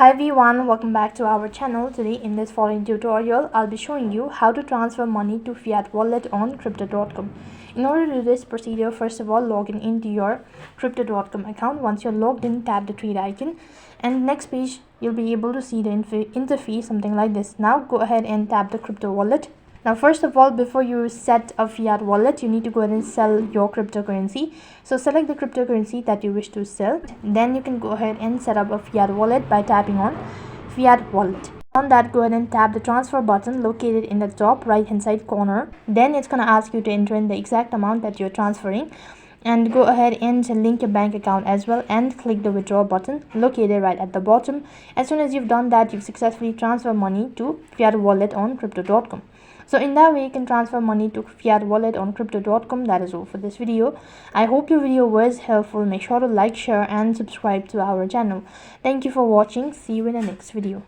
Hi everyone, welcome back to our channel. Today in this following tutorial, I'll be showing you how to transfer money to Fiat wallet on crypto.com. In order to do this procedure, first of all, log in into your crypto.com account. Once you're logged in, tap the three icon, and next page you'll be able to see the interface something like this. Now go ahead and tap the crypto wallet. Now, first of all, before you set a fiat wallet, you need to go ahead and sell your cryptocurrency. So select the cryptocurrency that you wish to sell. Then you can go ahead and set up a fiat wallet by tapping on fiat wallet. On that, go ahead and tap the transfer button located in the top right hand side corner. Then it's going to ask you to enter in the exact amount that you're transferring, and go ahead and link your bank account as well, and click the withdraw button located right at the bottom. As soon as you've done that, you've successfully transferred money to fiat wallet on crypto.com. So in that way, you can transfer money to fiat wallet on crypto.com. That is all for this video. I hope your video was helpful. Make sure to like, share and subscribe to our channel. Thank you for watching. See you in the next video.